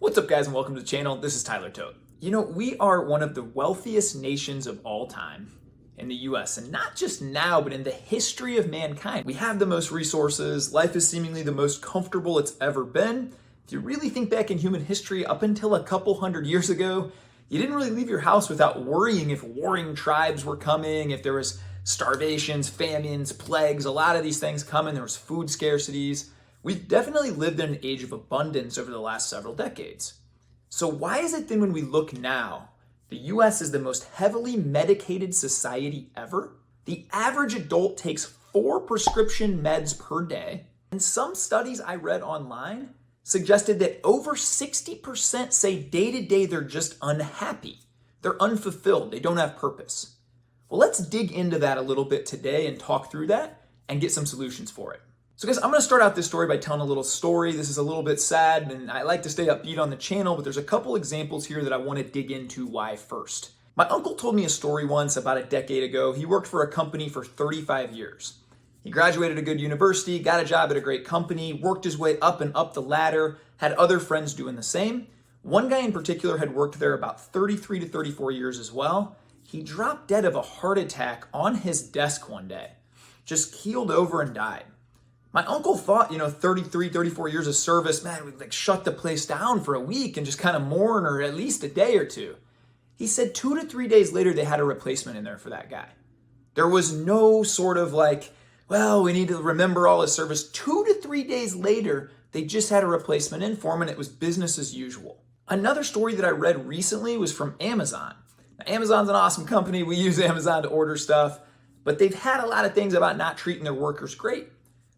What's up, guys, and welcome to the channel. This is Tyler Tote. You know, we are one of the wealthiest nations of all time in the US, and not just now, but in the history of mankind. We have the most resources. Life is seemingly the most comfortable it's ever been. If you really think back in human history, up until a couple hundred years ago, you didn't really leave your house without worrying if warring tribes were coming, if there was starvations, famines, plagues, a lot of these things coming. There was food scarcities. We've definitely lived in an age of abundance over the last several decades. So why is it then when we look now, the US is the most heavily medicated society ever? The average adult takes 4 prescription meds per day, and some studies I read online suggested that over 60% say day to day they're just unhappy. They're unfulfilled, they don't have purpose. Well, let's dig into that a little bit today and talk through that and get some solutions for it. So guys, I'm gonna start out this story by telling a little story. This is a little bit sad, and I like to stay upbeat on the channel, but there's a couple examples here that I wanna dig into why first. My uncle told me a story once about a decade ago. He worked for a company for 35 years. He graduated a good university, got a job at a great company, worked his way up and up the ladder, had other friends doing the same. One guy in particular had worked there about 33 to 34 years as well. He dropped dead of a heart attack on his desk one day, just keeled over and died. My uncle thought, 33, 34 years of service, man, we'd like shut the place down for a week and just kind of mourn, or at least a day or two. He said 2 to 3 days later, they had a replacement in there for that guy. There was no sort of like, well, we need to remember all his service. 2 to 3 days later, they just had a replacement in for him, and it was business as usual. Another story that I read recently was from Amazon. Now, Amazon's an awesome company. We use Amazon to order stuff, but they've had a lot of things about not treating their workers great.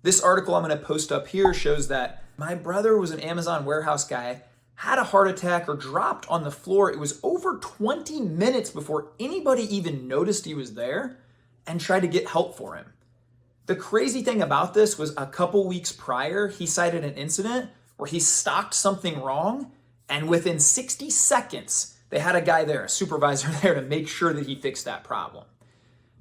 This article I'm going to post up here shows that my brother was an Amazon warehouse guy, had a heart attack or dropped on the floor. It was over 20 minutes before anybody even noticed he was there and tried to get help for him. The crazy thing about this was a couple weeks prior, he cited an incident where he stocked something wrong, and within 60 seconds, they had a guy there, a supervisor there, to make sure that he fixed that problem.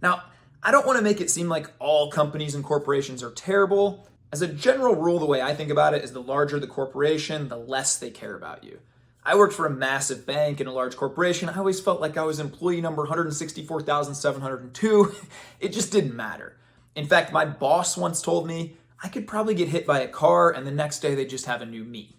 Now, I don't want to make it seem like all companies and corporations are terrible. As a general rule, the way I think about it is the larger the corporation, the less they care about you. I worked for a massive bank in a large corporation. I always felt like I was employee number 164,702. It just didn't matter. In fact, my boss once told me I could probably get hit by a car and the next day they just have a new me.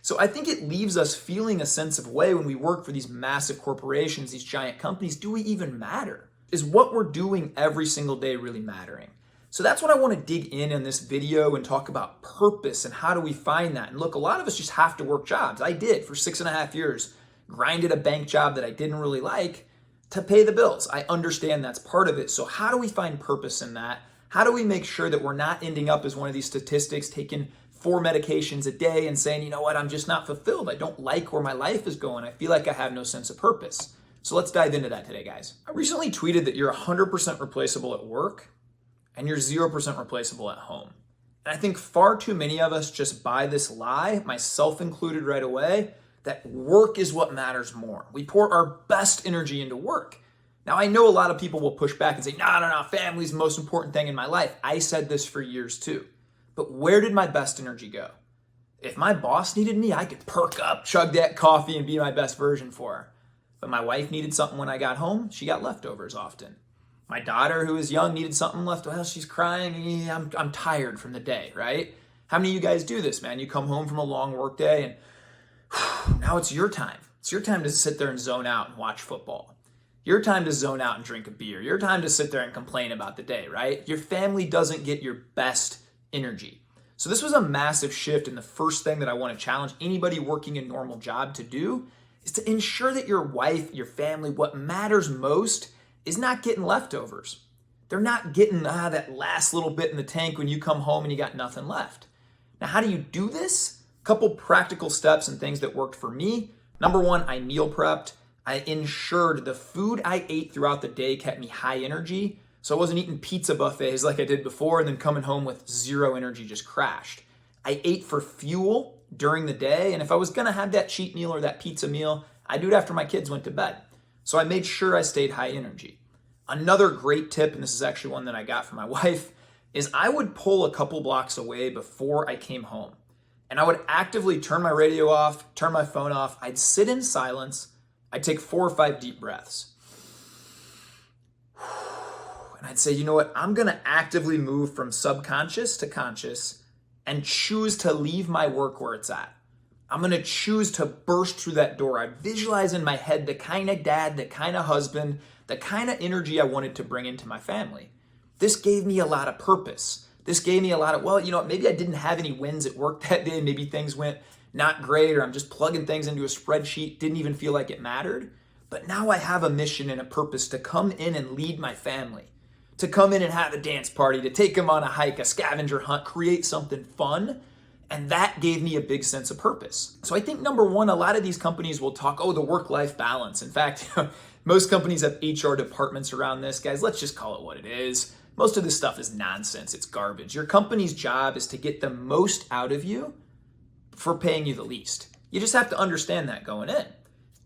So I think it leaves us feeling a sense of way when we work for these massive corporations, these giant companies. Do we even matter? Is what we're doing every single day really mattering? So that's what I want to dig in this video and talk about purpose and how do we find that. And look, a lot of us just have to work jobs. I did for 6.5 years, grinded a bank job that I didn't really like to pay the bills. I understand that's part of it. So how do we find purpose in that? How do we make sure that we're not ending up as one of these statistics, taking 4 medications a day and saying, you know what, I'm just not fulfilled. I don't like where my life is going. I feel like I have no sense of purpose. So let's dive into that today, guys. I recently tweeted that you're 100% replaceable at work and you're 0% replaceable at home. And I think far too many of us just buy this lie, myself included right away, that work is what matters more. We pour our best energy into work. Now, I know a lot of people will push back and say, no, family's the most important thing in my life. I said this for years too. But where did my best energy go? If my boss needed me, I could perk up, chug that coffee, and be my best version for her. But my wife needed something when I got home, she got leftovers often. My daughter, who was young, needed something left. Well, she's crying. I'm tired from the day, right? How many of you guys do this, man? You come home from a long work day and now it's your time. It's your time to sit there and zone out and watch football. Your time to zone out and drink a beer. Your time to sit there and complain about the day, right? Your family doesn't get your best energy. So this was a massive shift, and the first thing that I want to challenge anybody working a normal job to do is to ensure that your wife, your family, what matters most is not getting leftovers. They're not getting that last little bit in the tank when you come home and you got nothing left. Now, how do you do this? A couple practical steps and things that worked for me. Number one, I meal prepped. I ensured the food I ate throughout the day kept me high energy. So I wasn't eating pizza buffets like I did before and then coming home with zero energy, just crashed. I ate for fuel during the day, and if I was gonna have that cheat meal or that pizza meal, I'd do it after my kids went to bed. So I made sure I stayed high energy. Another great tip, and this is actually one that I got from my wife, is I would pull a couple blocks away before I came home. And I would actively turn my radio off, turn my phone off. I'd sit in silence. I'd take 4 or 5 deep breaths. And I'd say, you know what? I'm going to actively move from subconscious to conscious and choose to leave my work where it's at. I'm going to choose to burst through that door. I visualize in my head the kind of dad, the kind of husband, the kind of energy I wanted to bring into my family. This gave me a lot of purpose. This gave me a lot of, well, you know, maybe I didn't have any wins at work that day. Maybe things went not great, or I'm just plugging things into a spreadsheet, didn't even feel like it mattered. But now I have a mission and a purpose to come in and lead my family, to come in and have a dance party, to take them on a hike, a scavenger hunt, create something fun. And that gave me a big sense of purpose. So I think number one, a lot of these companies will talk, the work-life balance. In fact, most companies have HR departments around this. Guys, let's just call it what it is. Most of this stuff is nonsense. It's garbage. Your company's job is to get the most out of you for paying you the least. You just have to understand that going in.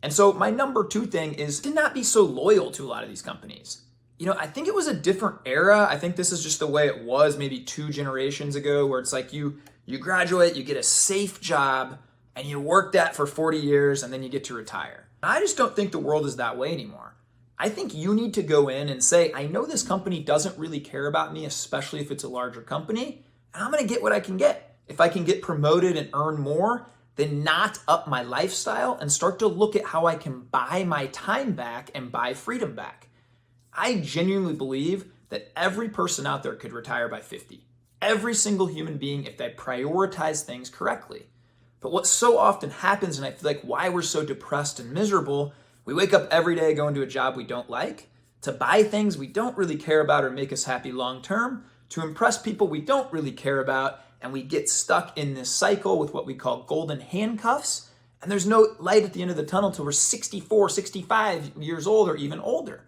And so my number 2 thing is to not be so loyal to a lot of these companies. You know, I think it was a different era. I think this is just the way it was maybe 2 generations ago, where it's like you graduate, you get a safe job, and you work that for 40 years, and then you get to retire. I just don't think the world is that way anymore. I think you need to go in and say, I know this company doesn't really care about me, especially if it's a larger company, and I'm going to get what I can get. If I can get promoted and earn more, then not up my lifestyle and start to look at how I can buy my time back and buy freedom back. I genuinely believe that every person out there could retire by 50. Every single human being, if they prioritize things correctly. But what so often happens, and I feel like why we're so depressed and miserable, we wake up every day going to a job we don't like, to buy things we don't really care about or make us happy long term, to impress people we don't really care about, and we get stuck in this cycle with what we call golden handcuffs, and there's no light at the end of the tunnel till we're 64, 65 years old or even older.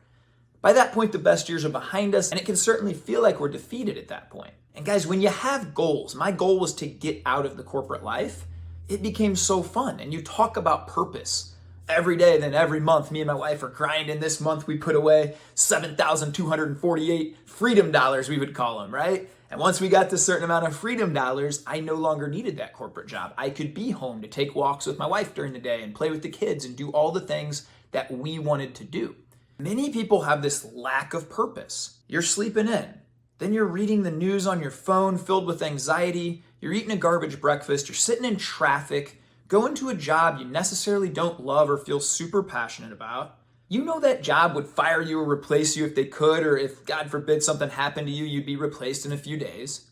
By that point, the best years are behind us, and it can certainly feel like we're defeated at that point. And guys, when you have goals, my goal was to get out of the corporate life, it became so fun. And you talk about purpose every day, then every month, me and my wife are grinding. This month we put away 7,248 freedom dollars, we would call them, right? And once we got this certain amount of freedom dollars, I no longer needed that corporate job. I could be home to take walks with my wife during the day and play with the kids and do all the things that we wanted to do. Many people have this lack of purpose. You're sleeping in. Then you're reading the news on your phone filled with anxiety. You're eating a garbage breakfast. You're sitting in traffic, going to a job you necessarily don't love or feel super passionate about. You know that job would fire you or replace you if they could, or if, God forbid, something happened to you, you'd be replaced in a few days.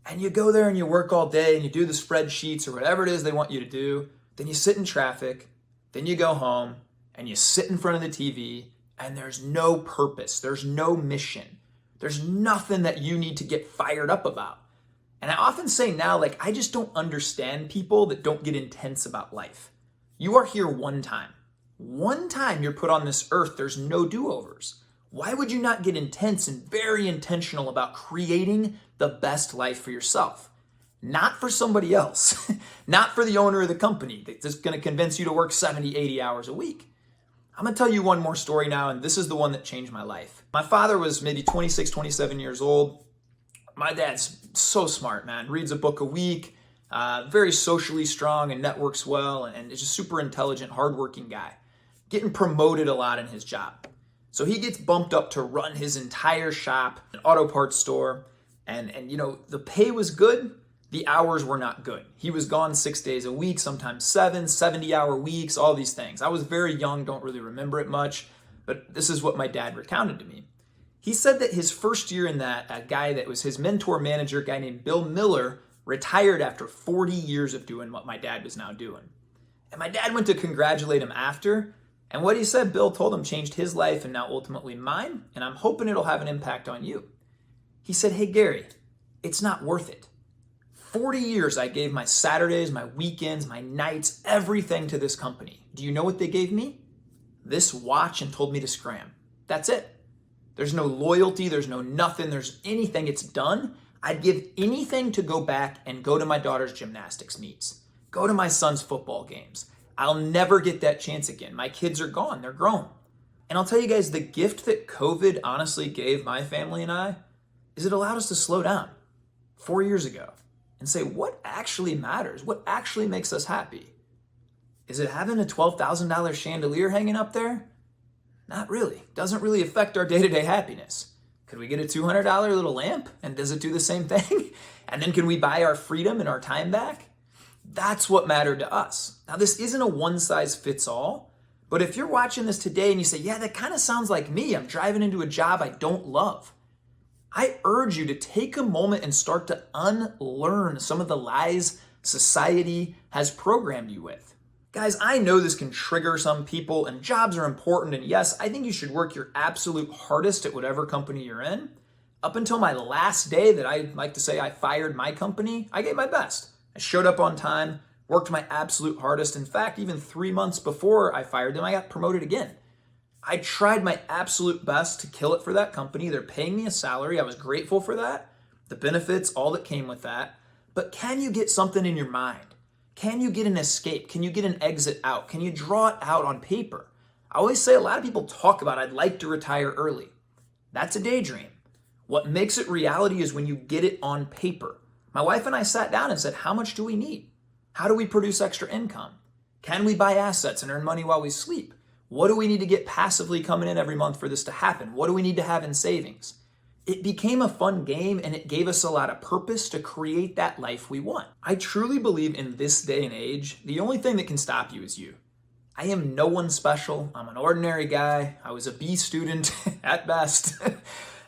And you go there and you work all day and you do the spreadsheets or whatever it is they want you to do. Then you sit in traffic. Then you go home and you sit in front of the TV, and there's no purpose. There's no mission. There's nothing that you need to get fired up about. And I often say now, I just don't understand people that don't get intense about life. You are here one time. One time you're put on this earth, there's no do-overs. Why would you not get intense and very intentional about creating the best life for yourself? Not for somebody else. Not for the owner of the company that's just going to convince you to work 70, 80 hours a week. I'm going to tell you one more story now, and this is the one that changed my life. My father was maybe 26, 27 years old. My dad's so smart, man. Reads a book a week, very socially strong and networks well, and is a super intelligent, hardworking guy. Getting promoted a lot in his job. So he gets bumped up to run his entire shop, an auto parts store, and the pay was good. The hours were not good. He was gone 6 days a week, sometimes 7, 70-hour weeks, all these things. I was very young, don't really remember it much, but this is what my dad recounted to me. He said that his first year in that, a guy that was his mentor manager, a guy named Bill Miller, retired after 40 years of doing what my dad was now doing. And my dad went to congratulate him after, and what he said Bill told him changed his life and now ultimately mine, and I'm hoping it'll have an impact on you. He said, "Hey Gary, it's not worth it. 40 years I gave my Saturdays, my weekends, my nights, everything to this company. Do you know what they gave me? This watch and told me to scram. That's it. There's no loyalty, there's no nothing, there's anything. It's done. I'd give anything to go back and go to my daughter's gymnastics meets, go to my son's football games. I'll never get that chance again. My kids are gone, they're grown." And I'll tell you guys, the gift that COVID honestly gave my family and I is it allowed us to slow down 4 years ago. and say, what actually matters? What actually makes us happy? Is it having a $12,000 chandelier hanging up there? Not really. Doesn't really affect our day-to-day happiness. Could we get a $200 little lamp, and does it do the same thing? And then can we buy our freedom and our time back? That's what mattered to us. Now, this isn't a one-size-fits-all, but if you're watching this today and you say, yeah, that kind of sounds like me. I'm driving into a job I don't love. I urge you to take a moment and start to unlearn some of the lies society has programmed you with. Guys, I know this can trigger some people, and jobs are important, and yes, I think you should work your absolute hardest at whatever company you're in. Up until my last day that I like to say I fired my company, I gave my best. I showed up on time, worked my absolute hardest. In fact, even 3 months before I fired them, I got promoted again. I tried my absolute best to kill it for that company. They're paying me a salary. I was grateful for that, the benefits, all that came with that. But can you get something in your mind? Can you get an escape? Can you get an exit out? Can you draw it out on paper? I always say a lot of people talk about, I'd like to retire early. That's a daydream. What makes it reality is when you get it on paper. My wife and I sat down and said, how much do we need? How do we produce extra income? Can we buy assets and earn money while we sleep? What do we need to get passively coming in every month for this to happen? What do we need to have in savings? It became a fun game, and it gave us a lot of purpose to create that life we want. I truly believe in this day and age, the only thing that can stop you is you. I am no one special. I'm an ordinary guy. I was a B student at best.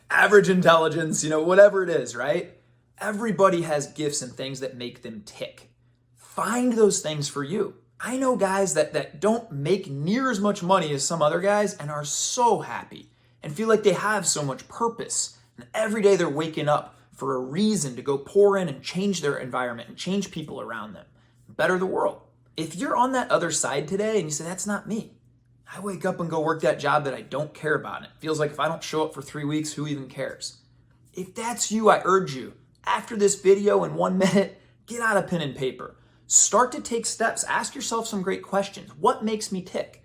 Average intelligence, whatever it is, right? Everybody has gifts and things that make them tick. Find those things for you. I know guys that don't make near as much money as some other guys and are so happy and feel like they have so much purpose. And every day they're waking up for a reason to go pour in and change their environment and change people around them, better the world. If you're on that other side today and you say, that's not me. I wake up and go work that job that I don't care about. And it feels like if I don't show up for 3 weeks, who even cares? If that's you, I urge you, after this video in 1 minute, get out a pen and paper. Start to take steps. Ask yourself some great questions. What makes me tick?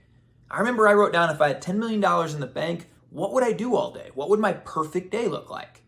I remember I wrote down, if I had $10 million in the bank, what would I do all day? What would my perfect day look like?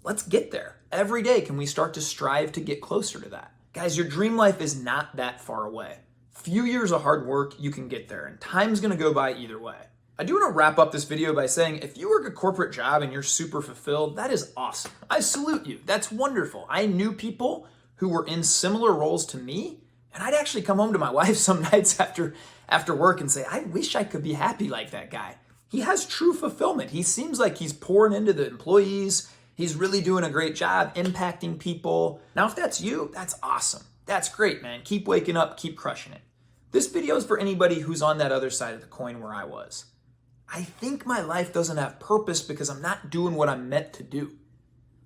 Let's get there. Every day, can we start to strive to get closer to that? Guys, your dream life is not that far away. Few years of hard work, you can get there, and time's gonna go by either way. I do want to wrap up this video by saying, if you work a corporate job and you're super fulfilled, that is awesome. I salute you. That's wonderful. I knew people who were in similar roles to me, and I'd actually come home to my wife some nights after work and say, I wish I could be happy like that guy. He has true fulfillment. He seems like he's pouring into the employees. He's really doing a great job impacting people. Now, if that's you, that's awesome. That's great, man. Keep waking up, keep crushing it. This video is for anybody who's on that other side of the coin where I was. I think my life doesn't have purpose because I'm not doing what I'm meant to do.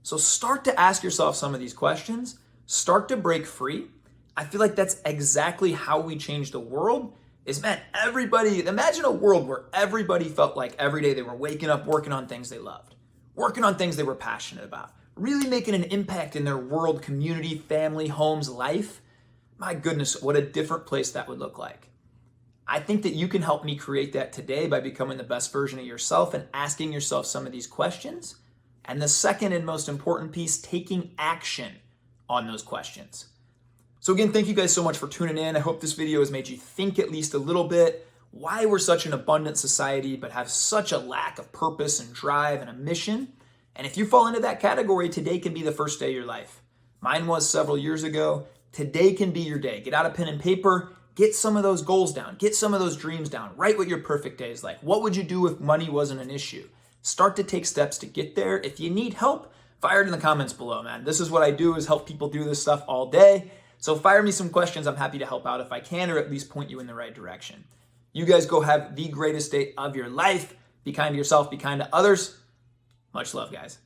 So start to ask yourself some of these questions. Start to break free. I feel like that's exactly how we change the world. Imagine a world where everybody felt like every day they were waking up, working on things they loved, working on things they were passionate about, really making an impact in their world, community, family, homes, life. My goodness, what a different place that would look like. I think that you can help me create that today by becoming the best version of yourself and asking yourself some of these questions. And the second and most important piece, taking action on those questions. So again, thank you guys so much for tuning in. I hope this video has made you think at least a little bit why we're such an abundant society, but have such a lack of purpose and drive and a mission. And if you fall into that category, today can be the first day of your life. Mine was several years ago. Today can be your day. Get out a pen and paper, get some of those goals down, get some of those dreams down, write what your perfect day is like. What would you do if money wasn't an issue? Start to take steps to get there. If you need help, fire it in the comments below, man. This is what I do, is help people do this stuff all day. So fire me some questions. I'm happy to help out if I can, or at least point you in the right direction. You guys go have the greatest day of your life. Be kind to yourself, be kind to others. Much love, guys.